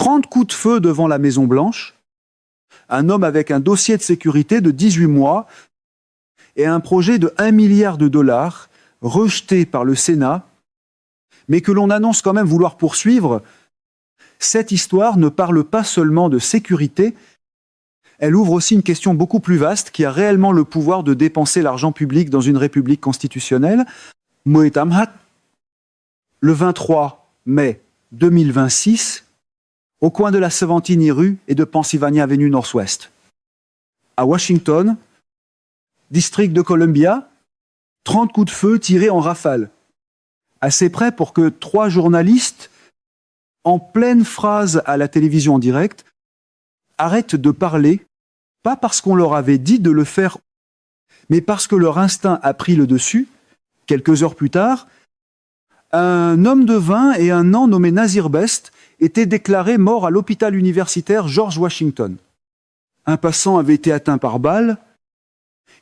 30 coups de feu devant la Maison-Blanche, un homme avec un dossier de sécurité de 18 mois et un projet de 1 milliard de dollars rejeté par le Sénat, mais que l'on annonce quand même vouloir poursuivre. Cette histoire ne parle pas seulement de sécurité, elle ouvre aussi une question beaucoup plus vaste qui a réellement le pouvoir de dépenser l'argent public dans une république constitutionnelle. Moe Tamhat, le 23 mai 2026, au coin de la 70 rue et de Pennsylvania Avenue Northwest. À Washington, district de Columbia, 30 coups de feu tirés en rafale. Assez près pour que 3 journalistes, en pleine phrase à la télévision en direct, arrêtent de parler, pas parce qu'on leur avait dit de le faire, mais parce que leur instinct a pris le dessus. Quelques heures plus tard, un homme de 21 ans nommé Nazir Best était déclaré mort à l'hôpital universitaire George Washington. Un passant avait été atteint par balle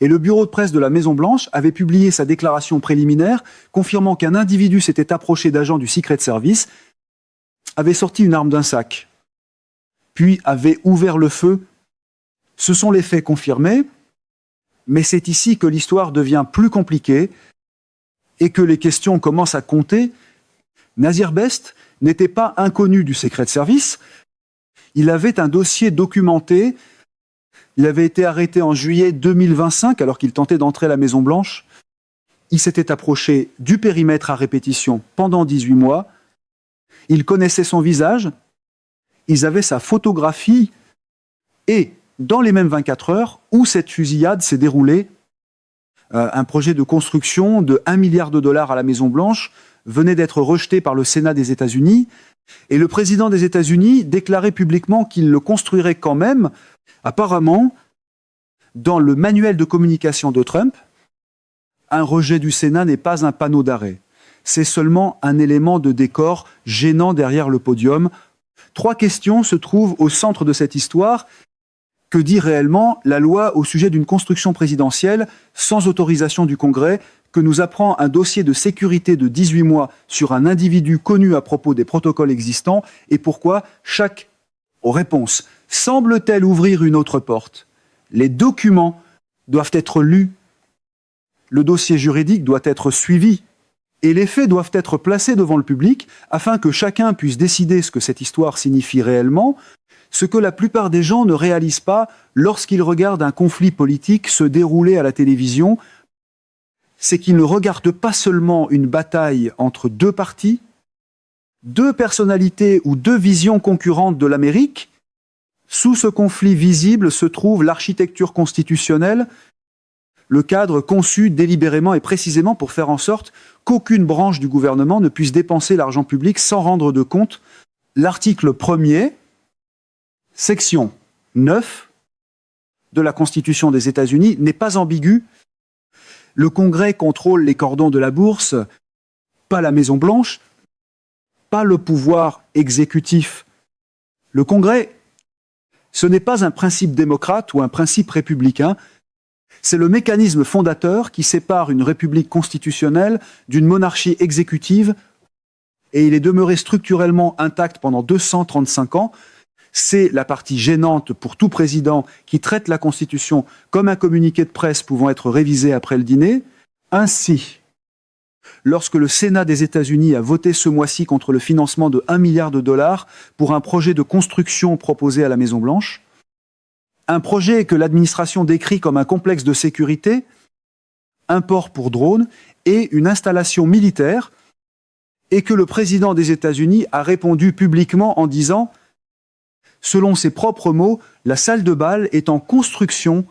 et le bureau de presse de la Maison-Blanche avait publié sa déclaration préliminaire confirmant qu'un individu s'était approché d'agents du Secret Service, avait sorti une arme d'un sac, puis avait ouvert le feu. Ce sont les faits confirmés, mais c'est ici que l'histoire devient plus compliquée et que les questions commencent à compter. Nazir Best n'était pas inconnu du Secret Service. Il avait un dossier documenté. Il avait été arrêté en juillet 2025 alors qu'il tentait d'entrer à la Maison-Blanche. Il s'était approché du périmètre à répétition pendant 18 mois. Ils connaissaient son visage. Ils avaient sa photographie. Et dans les mêmes 24 heures où cette fusillade s'est déroulée, un projet de construction de 1 milliard de dollars à la Maison-Blanche venait d'être rejeté par le Sénat des États-Unis, et le président des États-Unis déclarait publiquement qu'il le construirait quand même. Apparemment, dans le manuel de communication de Trump, un rejet du Sénat n'est pas un panneau d'arrêt. C'est seulement un élément de décor gênant derrière le podium. 3 questions se trouvent au centre de cette histoire. Que dit réellement la loi au sujet d'une construction présidentielle sans autorisation du Congrès, que nous apprend un dossier de sécurité de 18 mois sur un individu connu à propos des protocoles existants, et pourquoi chaque réponse semble-t-elle ouvrir une autre porte? Les documents doivent être lus, le dossier juridique doit être suivi, et les faits doivent être placés devant le public afin que chacun puisse décider ce que cette histoire signifie réellement. Ce que la plupart des gens ne réalisent pas lorsqu'ils regardent un conflit politique se dérouler à la télévision, c'est qu'ils ne regardent pas seulement une bataille entre 2 partis, 2 personnalités ou 2 visions concurrentes de l'Amérique. Sous ce conflit visible se trouve l'architecture constitutionnelle, le cadre conçu délibérément et précisément pour faire en sorte qu'aucune branche du gouvernement ne puisse dépenser l'argent public sans rendre de compte. L'article 1er, section 9 de la Constitution des États-Unis n'est pas ambigu. Le Congrès contrôle les cordons de la bourse, pas la Maison-Blanche, pas le pouvoir exécutif. Le Congrès, ce n'est pas un principe démocrate ou un principe républicain, c'est le mécanisme fondateur qui sépare une république constitutionnelle d'une monarchie exécutive, et il est demeuré structurellement intact pendant 235 ans. C'est la partie gênante pour tout président qui traite la Constitution comme un communiqué de presse pouvant être révisé après le dîner. Ainsi, lorsque le Sénat des États-Unis a voté ce mois-ci contre le financement de 1 milliard de dollars pour un projet de construction proposé à la Maison-Blanche, un projet que l'administration décrit comme un complexe de sécurité, un port pour drones et une installation militaire, et que le président des États-Unis a répondu publiquement en disant, selon ses propres mots, la salle de bal est en construction.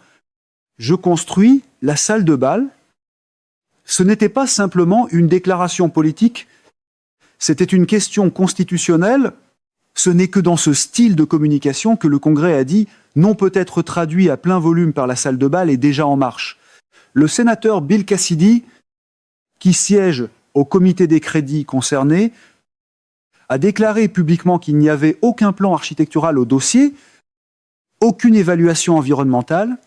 Je construis la salle de bal. Ce n'était pas simplement une déclaration politique, c'était une question constitutionnelle. Ce n'est que dans ce style de communication que le Congrès a dit « non peut être traduit à plein volume par la salle de bal est déjà en marche ». Le sénateur Bill Cassidy, qui siège au comité des crédits concernés, a déclaré publiquement qu'il n'y avait aucun plan architectural au dossier, aucune évaluation environnementale,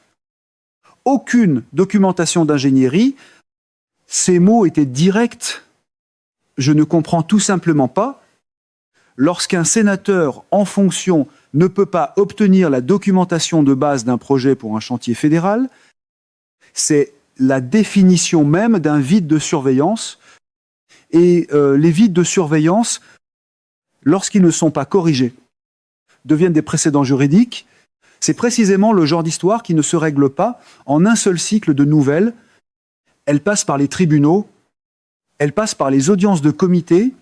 aucune documentation d'ingénierie. Ces mots étaient directs. Je ne comprends tout simplement pas. lorsqu'un sénateur en fonction ne peut pas obtenir la documentation de base d'un projet pour un chantier fédéral, c'est la définition même d'un vide de surveillance. Et les vides de surveillance, lorsqu'ils ne sont pas corrigés, deviennent des précédents juridiques. C'est précisément le genre d'histoire qui ne se règle pas en un seul cycle de nouvelles. Elle passe par les tribunaux, elle passe par les audiences de comité,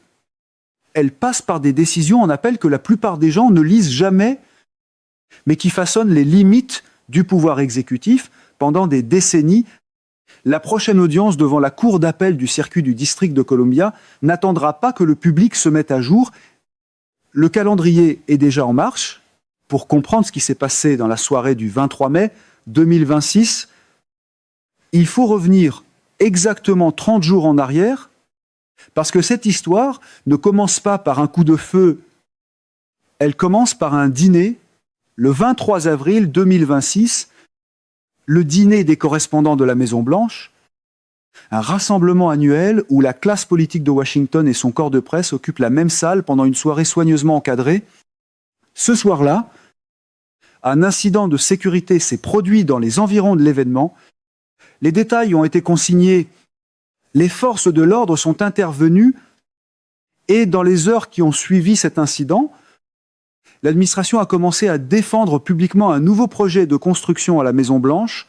elle passe par des décisions en appel que la plupart des gens ne lisent jamais, mais qui façonnent les limites du pouvoir exécutif pendant des décennies. La prochaine audience devant la cour d'appel du circuit du district de Columbia n'attendra pas que le public se mette à jour. Le calendrier est déjà en marche. Pour comprendre ce qui s'est passé dans la soirée du 23 mai 2026, il faut revenir exactement 30 jours en arrière, parce que cette histoire ne commence pas par un coup de feu, elle commence par un dîner, le 23 avril 2026, le dîner des correspondants de la Maison-Blanche, un rassemblement annuel où la classe politique de Washington et son corps de presse occupent la même salle pendant une soirée soigneusement encadrée. Ce soir-là, un incident de sécurité s'est produit dans les environs de l'événement. Les détails ont été consignés. Les forces de l'ordre sont intervenues et dans les heures qui ont suivi cet incident, l'administration a commencé à défendre publiquement un nouveau projet de construction à la Maison-Blanche,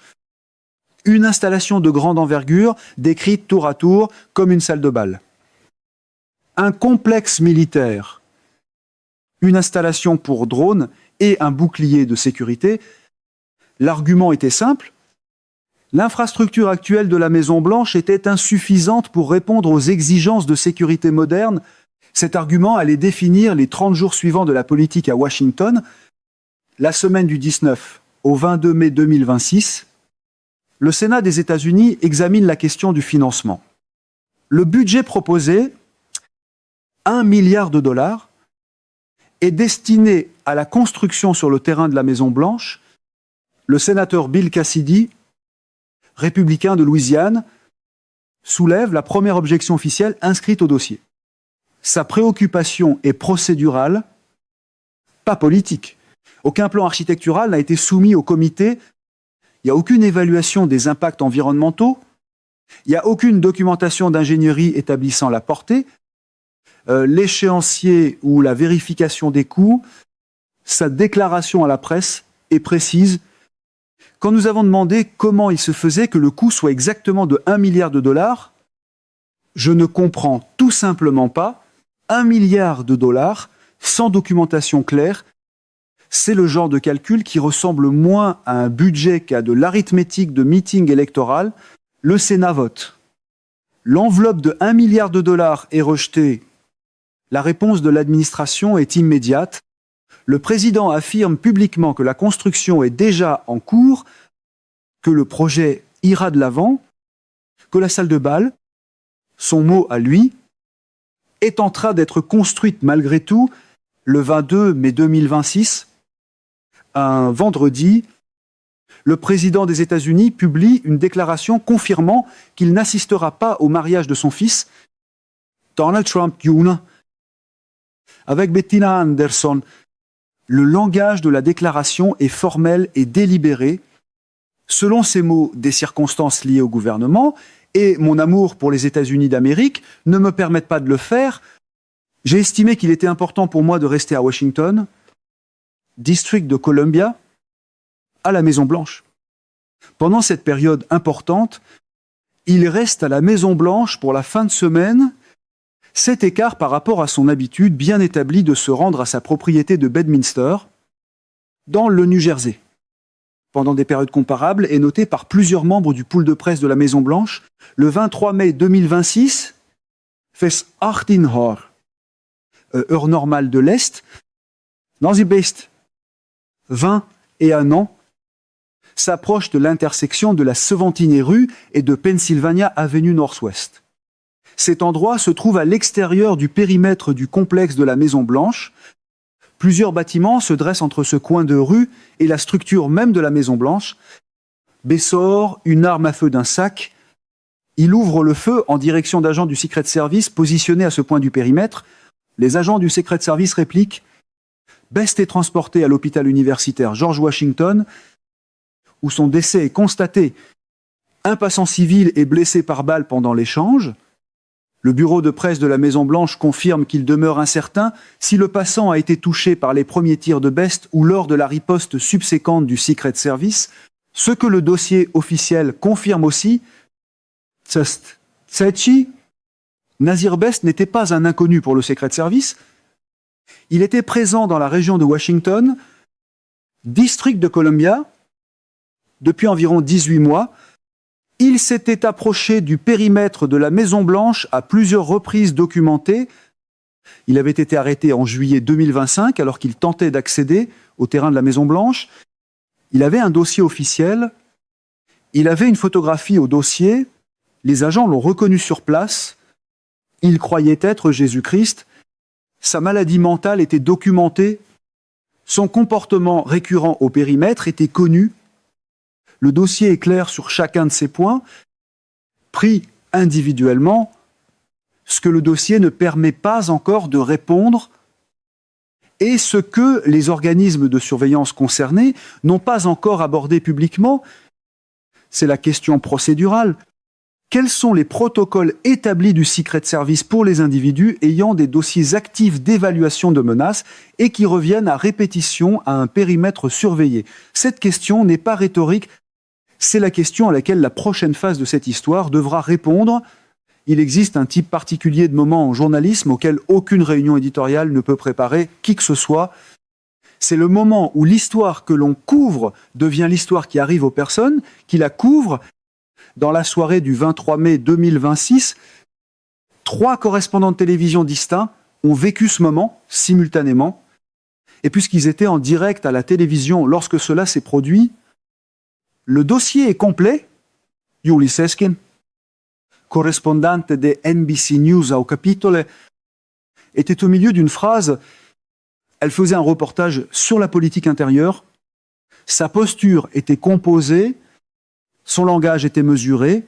une installation de grande envergure décrite tour à tour comme une salle de bal. Un complexe militaire, une installation pour drones et un bouclier de sécurité. L'argument était simple. L'infrastructure actuelle de la Maison-Blanche était insuffisante pour répondre aux exigences de sécurité modernes. Cet argument allait définir les 30 jours suivants de la politique à Washington. La semaine du 19 au 22 mai 2026, le Sénat des États-Unis examine la question du financement. Le budget proposé, 1 milliard de dollars, est destiné à la construction sur le terrain de la Maison-Blanche. Le sénateur Bill Cassidy, républicain de Louisiane, soulève la première objection officielle inscrite au dossier. Sa préoccupation est procédurale, pas politique. Aucun plan architectural n'a été soumis au comité. Il n'y a aucune évaluation des impacts environnementaux. Il n'y a aucune documentation d'ingénierie établissant la portée. L'échéancier ou la vérification des coûts, sa déclaration à la presse est précise. Quand nous avons demandé comment il se faisait que le coût soit exactement de 1 milliard de dollars, je ne comprends tout simplement pas. 1 milliard de dollars sans documentation claire, c'est le genre de calcul qui ressemble moins à un budget qu'à de l'arithmétique de meeting électoral. Le Sénat vote. L'enveloppe de 1 milliard de dollars est rejetée. La réponse de l'administration est immédiate. Le président affirme publiquement que la construction est déjà en cours, que le projet ira de l'avant, que la salle de bal, son mot à lui, est en train d'être construite malgré tout le 22 mai 2026. Un vendredi, le président des États-Unis publie une déclaration confirmant qu'il n'assistera pas au mariage de son fils, Donald Trump Jr., avec Bettina Anderson. Le langage de la déclaration est formel et délibéré. Selon ces mots, des circonstances liées au gouvernement et mon amour pour les États-Unis d'Amérique ne me permettent pas de le faire. J'ai estimé qu'il était important pour moi de rester à Washington, district de Columbia, à la Maison-Blanche. Pendant cette période importante, il reste à la Maison-Blanche pour la fin de semaine. Cet écart par rapport à son habitude bien établie de se rendre à sa propriété de Bedminster, dans le New Jersey. Pendant des périodes comparables, est noté par plusieurs membres du pool de presse de la Maison-Blanche, le 23 mai 2026, fait 18 heures, heure normale de l'Est, dans the best 20 et 1 an, s'approche de l'intersection de la 17th rue et de Pennsylvania Avenue Northwest. Cet endroit se trouve à l'extérieur du périmètre du complexe de la Maison-Blanche. Plusieurs bâtiments se dressent entre ce coin de rue et la structure même de la Maison-Blanche. B sort une arme à feu d'un sac. Il ouvre le feu en direction d'agents du Secret Service positionnés à ce point du périmètre. Les agents du Secret Service répliquent « Best est transporté à l'hôpital universitaire George Washington, où son décès est constaté. Un passant civil est blessé par balle pendant l'échange. Le bureau de presse de la Maison-Blanche confirme qu'il demeure incertain si le passant a été touché par les premiers tirs de Best ou lors de la riposte subséquente du Secret Service. Ce que le dossier officiel confirme aussi, Tsetchi, Nazir Best n'était pas un inconnu pour le Secret Service. Il était présent dans la région de Washington, district de Columbia, depuis environ 18 mois. Il s'était approché du périmètre de la Maison-Blanche à plusieurs reprises documentées. Il avait été arrêté en juillet 2025 alors qu'il tentait d'accéder au terrain de la Maison-Blanche. Il avait un dossier officiel. Il avait une photographie au dossier. Les agents l'ont reconnu sur place. Il croyait être Jésus-Christ. Sa maladie mentale était documentée. Son comportement récurrent au périmètre était connu. Le dossier est clair sur chacun de ces points. Pris individuellement, ce que le dossier ne permet pas encore de répondre et ce que les organismes de surveillance concernés n'ont pas encore abordé publiquement, c'est la question procédurale. Quels sont les protocoles établis du Secret Service pour les individus ayant des dossiers actifs d'évaluation de menaces et qui reviennent à répétition à un périmètre surveillé? Cette question n'est pas rhétorique, c'est la question à laquelle la prochaine phase de cette histoire devra répondre. Il existe un type particulier de moment en journalisme auquel aucune réunion éditoriale ne peut préparer qui que ce soit. C'est le moment où l'histoire que l'on couvre devient l'histoire qui arrive aux personnes qui la couvrent. Dans la soirée du 23 mai 2026, 3 correspondants de télévision distincts ont vécu ce moment simultanément. Et puisqu'ils étaient en direct à la télévision lorsque cela s'est produit, le dossier est complet. Julie Seskin, correspondante de NBC News au Capitole, était au milieu d'une phrase. Elle faisait un reportage sur la politique intérieure. Sa posture était composée. Son langage était mesuré.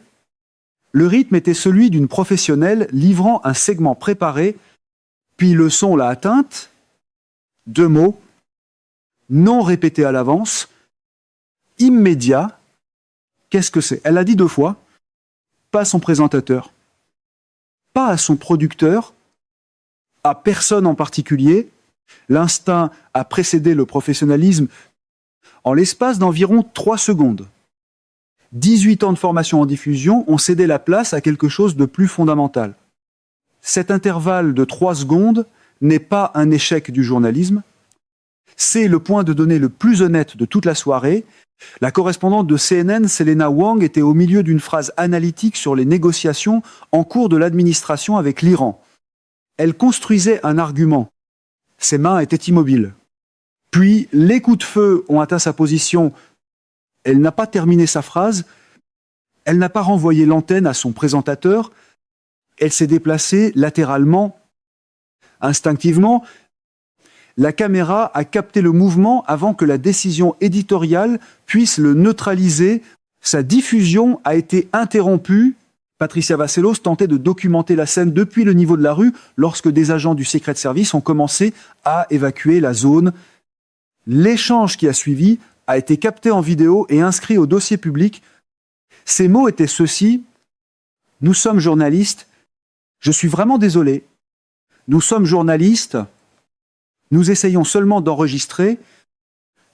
Le rythme était celui d'une professionnelle livrant un segment préparé. Puis le son l'a atteinte. 2 mots, non répétés à l'avance, immédiat. Qu'est-ce que c'est? Elle a dit 2 fois. Pas à son présentateur, pas à son producteur, à personne en particulier. L'instinct a précédé le professionnalisme en l'espace d'environ 3 secondes. 18 ans de formation en diffusion ont cédé la place à quelque chose de plus fondamental. Cet intervalle de 3 secondes n'est pas un échec du journalisme, c'est le point de données le plus honnête de toute la soirée. La correspondante de CNN, Selena Wang, était au milieu d'une phrase analytique sur les négociations en cours de l'administration avec l'Iran. Elle construisait un argument. Ses mains étaient immobiles. Puis, les coups de feu ont atteint sa position. Elle n'a pas terminé sa phrase. Elle n'a pas renvoyé l'antenne à son présentateur. Elle s'est déplacée latéralement. Instinctivement, la caméra a capté le mouvement avant que la décision éditoriale puisse le neutraliser. Sa diffusion a été interrompue. Patricia Vassellos tentait de documenter la scène depuis le niveau de la rue lorsque des agents du Secret Service ont commencé à évacuer la zone. L'échange qui a suivi a été capté en vidéo et inscrit au dossier public. Ces mots étaient ceux-ci. « Nous sommes journalistes. Je suis vraiment désolé. Nous sommes journalistes. Nous essayons seulement d'enregistrer. »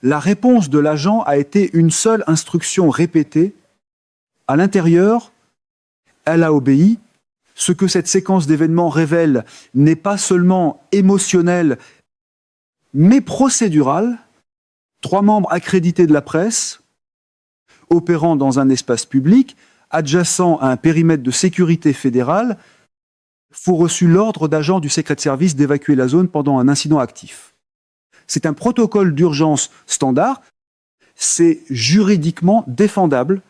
La réponse de l'agent a été une seule instruction répétée. À l'intérieur, elle a obéi. Ce que cette séquence d'événements révèle n'est pas seulement émotionnel, mais procédural. 3 membres accrédités de la presse, opérant dans un espace public, adjacent à un périmètre de sécurité fédérale, faut reçu l'ordre d'agents du Secret Service d'évacuer la zone pendant un incident actif. C'est un protocole d'urgence standard, c'est juridiquement défendable,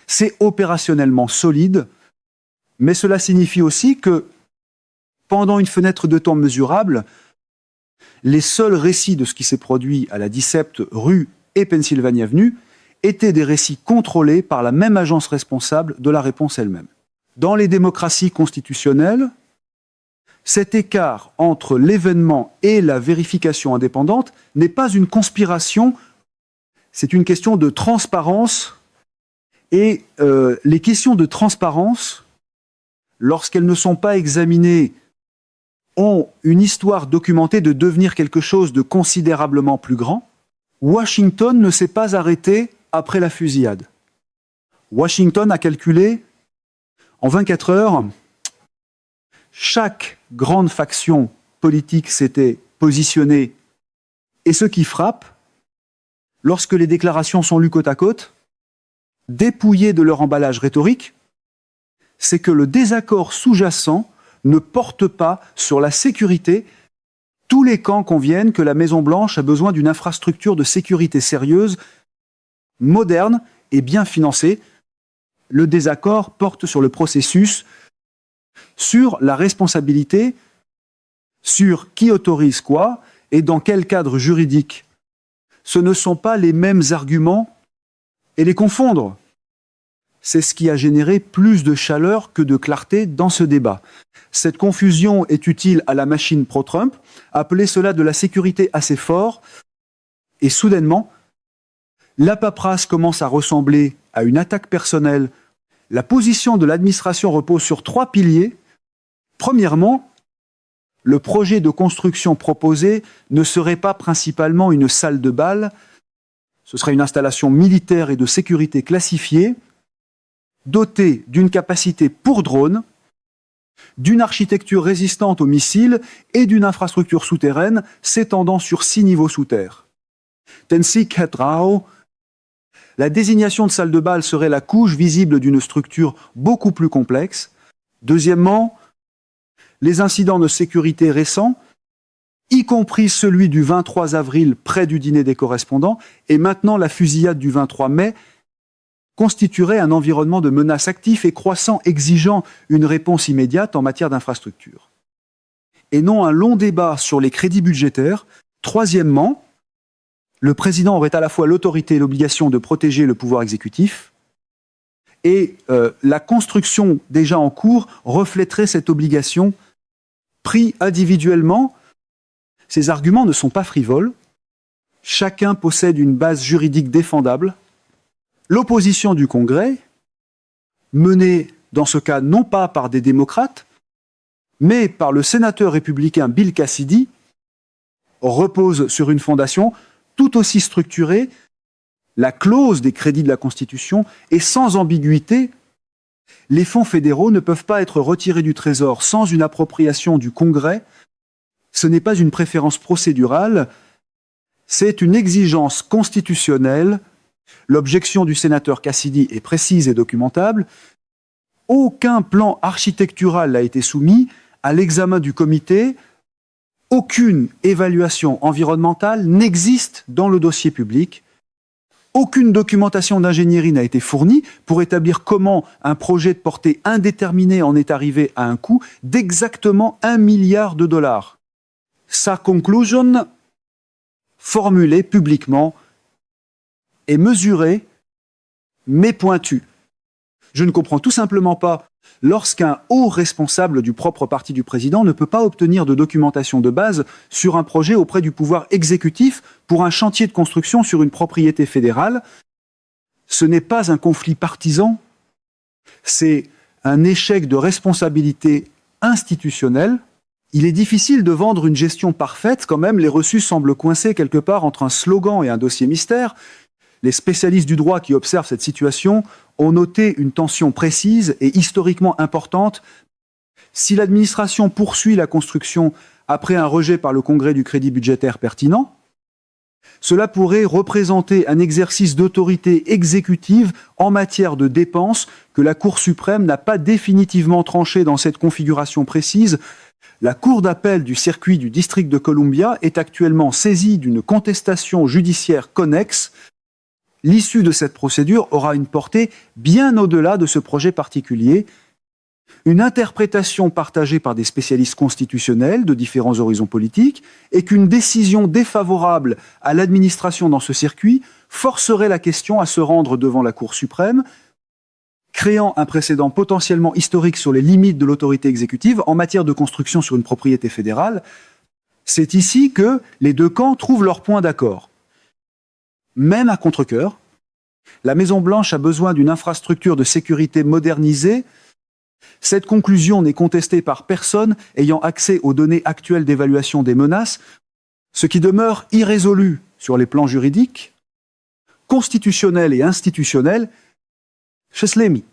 c'est opérationnellement solide, mais cela signifie aussi que, pendant une fenêtre de temps mesurable, les seuls récits de ce qui s'est produit à la 17 rue et Pennsylvania Avenue étaient des récits contrôlés par la même agence responsable de la réponse elle-même. Dans les démocraties constitutionnelles, cet écart entre l'événement et la vérification indépendante n'est pas une conspiration, c'est une question de transparence. Et les questions de transparence, lorsqu'elles ne sont pas examinées, ont une histoire documentée de devenir quelque chose de considérablement plus grand. Washington ne s'est pas arrêté après la fusillade. Washington a calculé, en 24 heures, chaque grande faction politique s'était positionnée. Et ce qui frappe, lorsque les déclarations sont lues côte à côte, dépouillées de leur emballage rhétorique, c'est que le désaccord sous-jacent ne porte pas sur la sécurité. Tous les camps conviennent que la Maison-Blanche a besoin d'une infrastructure de sécurité sérieuse, moderne et bien financée. Le désaccord porte sur le processus, sur la responsabilité, sur qui autorise quoi et dans quel cadre juridique. Ce ne sont pas les mêmes arguments et les confondre. C'est ce qui a généré plus de chaleur que de clarté dans ce débat. Cette confusion est utile à la machine pro-Trump. Appelez cela de la sécurité assez fort. Et soudainement, la paperasse commence à ressembler à une attaque personnelle. La position de l'administration repose sur 3 piliers. Premièrement, le projet de construction proposé ne serait pas principalement une salle de bal. Ce serait une installation militaire et de sécurité classifiée, dotée d'une capacité pour drones, d'une architecture résistante aux missiles et d'une infrastructure souterraine s'étendant sur 6 niveaux sous terre. Tennessee Ketrao, la désignation de salle de bal serait la couche visible d'une structure beaucoup plus complexe. Deuxièmement, les incidents de sécurité récents, y compris celui du 23 avril près du dîner des correspondants, et maintenant la fusillade du 23 mai, constituerait un environnement de menace actif et croissant exigeant une réponse immédiate en matière d'infrastructure. Et non un long débat sur les crédits budgétaires. Troisièmement, le président aurait à la fois l'autorité et l'obligation de protéger le pouvoir exécutif, et la construction déjà en cours reflèterait cette obligation. Pris individuellement, ces arguments ne sont pas frivoles. Chacun possède une base juridique défendable. L'opposition du Congrès, menée dans ce cas non pas par des démocrates, mais par le sénateur républicain Bill Cassidy, repose sur une fondation tout aussi structurée. La clause des crédits de la Constitution est sans ambiguïté. Les fonds fédéraux ne peuvent pas être retirés du Trésor sans une appropriation du Congrès. Ce n'est pas une préférence procédurale, c'est une exigence constitutionnelle. L'objection du sénateur Cassidy est précise et documentable. Aucun plan architectural n'a été soumis à l'examen du comité. Aucune évaluation environnementale n'existe dans le dossier public. Aucune documentation d'ingénierie n'a été fournie pour établir comment un projet de portée indéterminée en est arrivé à un coût d'exactement $1 milliard. Sa conclusion, formulée publiquement, est mesurée, mais pointue. Je ne comprends tout simplement pas lorsqu'un haut responsable du propre parti du président ne peut pas obtenir de documentation de base sur un projet auprès du pouvoir exécutif pour un chantier de construction sur une propriété fédérale. Ce n'est pas un conflit partisan, c'est un échec de responsabilité institutionnelle. Il est difficile de vendre une gestion parfaite, quand même les reçus semblent coincés quelque part entre un slogan et un dossier mystère. Les spécialistes du droit qui observent cette situation ont noté une tension précise et historiquement importante. Si l'administration poursuit la construction après un rejet par le Congrès du crédit budgétaire pertinent, cela pourrait représenter un exercice d'autorité exécutive en matière de dépenses que la Cour suprême n'a pas définitivement tranché dans cette configuration précise. La Cour d'appel du circuit du District de Columbia est actuellement saisie d'une contestation judiciaire connexe. L'issue de cette procédure aura une portée bien au-delà de ce projet particulier. Une interprétation partagée par des spécialistes constitutionnels de différents horizons politiques et qu'une décision défavorable à l'administration dans ce circuit forcerait la question à se rendre devant la Cour suprême. créant un précédent potentiellement historique sur les limites de l'autorité exécutive en matière de construction sur une propriété fédérale. C'est ici que les deux camps trouvent leur point d'accord. Même à contre-cœur, la Maison-Blanche a besoin d'une infrastructure de sécurité modernisée. Cette conclusion n'est contestée par personne ayant accès aux données actuelles d'évaluation des menaces, ce qui demeure irrésolu sur les plans juridiques, constitutionnels et institutionnels chez Slamy.